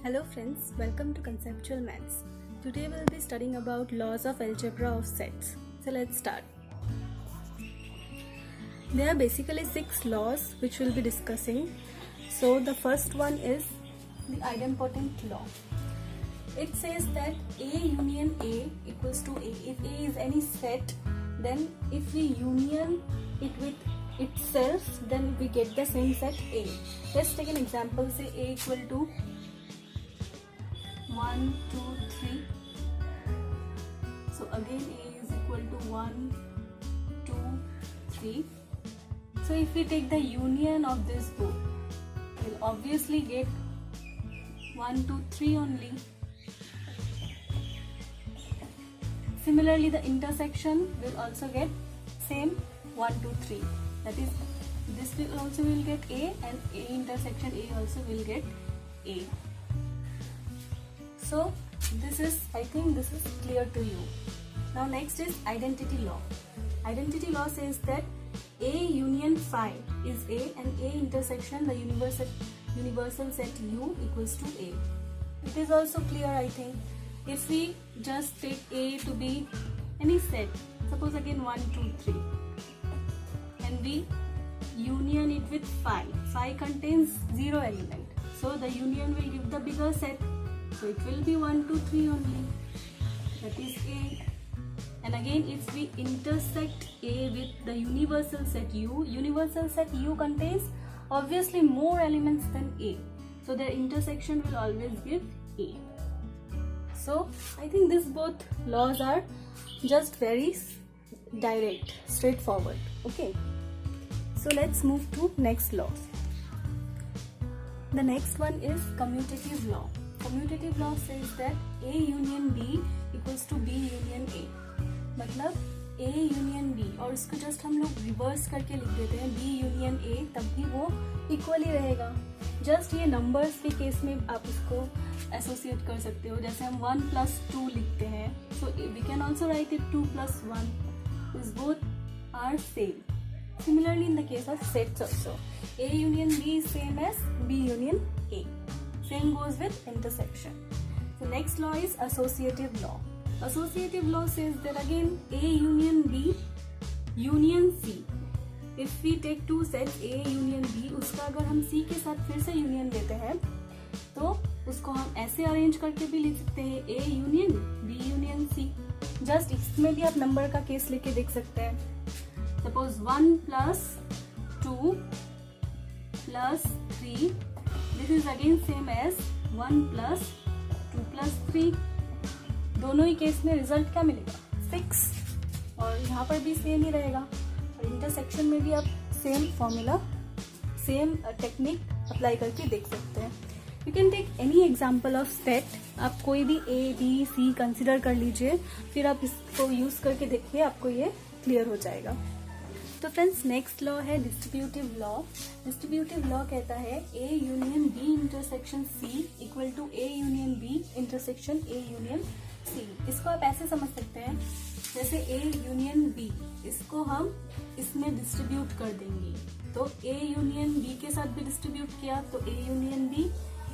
Hello friends, welcome to Conceptual Maths. Today we'll be studying about laws of algebra of sets. So let's start. There are basically 6 laws which we'll be discussing. So the first one is the idempotent law. It says that A union A equals to A. If A is any set, then if we union it with itself, then we get the same set A. Let's take an example. Say A equal to 1, 2, 3. So again A is equal to 1, 2, 3. So if we take the union of this both, we'll obviously get 1, 2, 3 only. Similarly, the intersection will also get same 1, 2, 3. That is, this will also will get A, and A intersection A also will get A. So I think this is clear to you. Now next is identity law. Identity law says that A union phi is A and A intersection the universal set U equals to A. It is also clear, I think. If we just take A to be any set, suppose again 1, 2, 3, and we union it with phi. Phi contains 0 element, so the union will give the bigger set. So it will be 1, 2, 3 only. That is A. And again, if we intersect A with the universal set U contains obviously more elements than A. So their intersection will always give A. So I think these both laws are just very direct, straightforward. Okay. So let's move to next law. The next one is commutative law. Commutative law says that A union B equals to B union A. मतलब A union B, और इसको just हम लोग reverse करके लिख देते हैं B union A, तब भी वो इक्वली रहेगा. जस्ट ये नंबर्स के केस में आप इसको एसोसिएट कर सकते हो. जैसे हम 1 plus 2 लिखते हैं, so we can also write it 2 plus 1. These both are same. Similarly, in the case of sets also, A union B is same as B union A. Same goes with intersection. So next law is associative law. Associative law says that again A union B union C. If we take two sets A union B, उसका अगर हम C के साथ फिर से union लेते हैं, तो उसको हम ऐसे अरेंज करके भी लिख सकते हैं A union B union C. Just इसमें भी आप नंबर का केस लेके देख सकते हैं. Suppose 1 plus 2 plus 3. This is again same as 1 plus 2 plus 3. दोनों ही केस में रिजल्ट क्या मिलेगा? 6. और यहाँ पर भी सेम ही रहेगा. और इंटरसेक्शन में भी आप same formula, same technique apply करके देख सकते हैं. You can take any example of set. आप कोई भी A, B, C कंसिडर कर लीजिए, फिर आप इसको यूज करके देखिए, आपको ये क्लियर हो जाएगा. तो फ्रेंड्स, नेक्स्ट लॉ है डिस्ट्रीब्यूटिव लॉ. डिस्ट्रीब्यूटिव लॉ कहता है A union B intersection C equal to A union B intersection A union C. इसको आप ऐसे समझ सकते हैं, जैसे A यूनियन B, इसको हम इसमें डिस्ट्रीब्यूट कर देंगे, तो A यूनियन B के साथ भी डिस्ट्रीब्यूट किया तो A यूनियन B,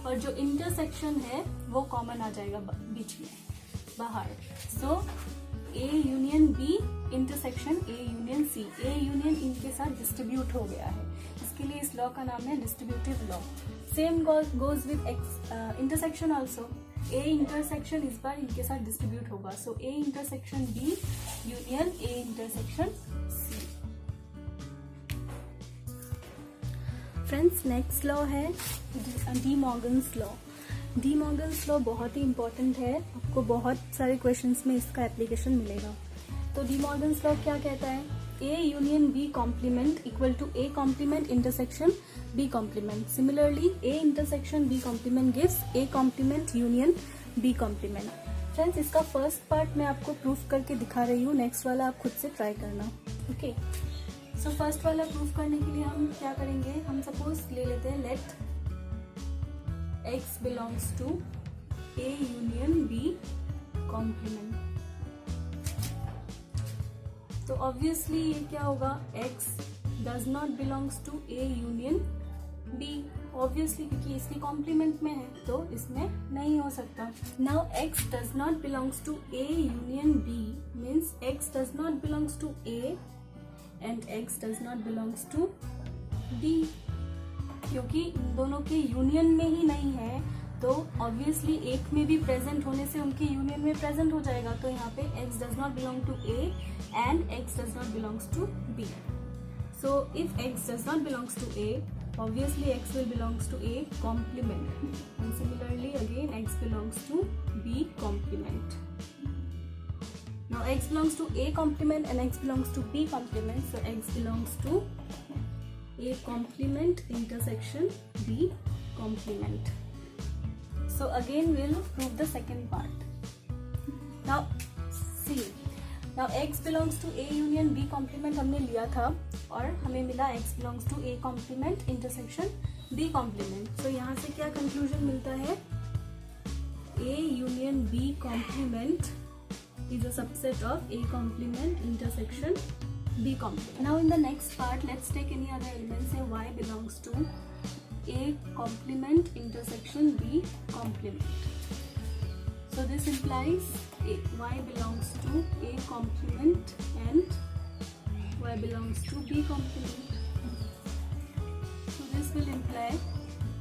और जो इंटरसेक्शन है वो कॉमन आ जाएगा बीच में बाहर. सो A union B intersection A union C. A union इनके साथ डिस्ट्रीब्यूट हो गया है, इसके लिए इस लॉ का नाम है distributive law. Same goes with intersection also. A intersection इस बार इनके साथ डिस्ट्रीब्यूट होगा, so A intersection B union A intersection C. Friends, next law है De Morgan's law. De Morgan's law बहुत ही इंपॉर्टेंट है, आपको बहुत सारे क्वेश्चंस में इसका एप्लीकेशन मिलेगा. तो डी मॉर्गन्स लॉ क्या कहता है? A union B complement equal to A complement intersection B complement. Similarly A intersection B complement gives A complement union B complement. Friends, इसका फर्स्ट पार्ट मैं आपको प्रूफ करके दिखा रही हूँ, नेक्स्ट वाला आप खुद से ट्राई करना. ओके. सो फर्स्ट वाला प्रूफ करने के लिए हम क्या करेंगे? हम सपोज ले लेते हैं, let X belongs to A union B complement. तो ऑब्वियसली ये क्या होगा? X does not belongs to A union B. Obviously क्योंकि इसके कॉम्प्लीमेंट में है तो इसमें नहीं हो सकता. Now x does not belongs to A union B means x does not belongs to A and x does not belongs to B. क्योंकि इन दोनों के यूनियन में ही नहीं है तो ऑब्वियसली एक में भी प्रेजेंट होने से उनके यूनियन में प्रेजेंट हो जाएगा. तो यहाँ पे x does not belong to A and x does not belongs to B. So if x does not belongs to A, obviously x will belongs to A complement, and similarly again x belongs to B complement. Now x belongs to A complement and x belongs to B complement, so x belongs to A complement intersection B complement. So again we'll prove the second part. Now see, now x belongs to A union B complement हमने लिया था और हमें मिला x belongs to A complement intersection B complement. So यहाँ से क्या conclusion मिलता है? A union B complement is a subset of A complement intersection B complement. Now in the next part, let's take any other element. Say y belongs to A complement intersection B complement. So this implies y belongs to A complement and y belongs to B complement. So this will imply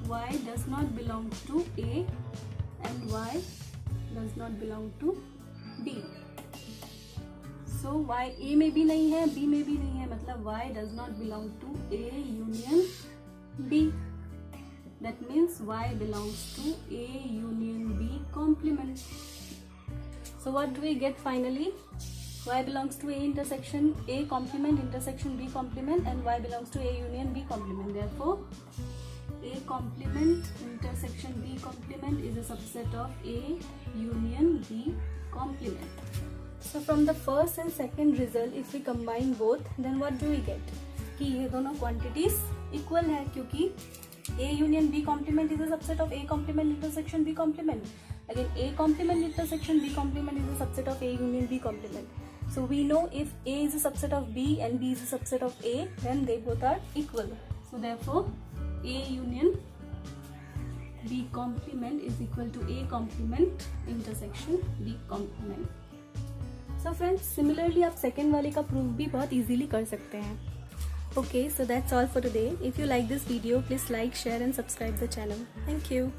y does not belong to A and y does not belong to B. So y A में भी नहीं है, B में भी नहीं है, मतलब y does not belong to A union B. That means y belongs to A union B complement. So what do we get finally? Y belongs to A intersection A complement intersection B complement and y belongs to A union B complement. Therefore, A complement intersection B complement is a subset of A union B complement. So from the first and second result, if we combine both, then what do we get? कि ये दोनों quantities equal है क्योंकि A union B complement is a subset of A complement intersection B complement. Again, A complement intersection B complement is a subset of A union B complement. So we know if A is a subset of B and B is a subset of A, then they both are equal. So therefore, A union B complement is equal to A complement intersection B complement. So friends, similarly आप second वाले का proof भी बहुत easily कर सकते हैं. Okay, so that's all for today. If you like this video, please like, share and subscribe the channel. Thank you.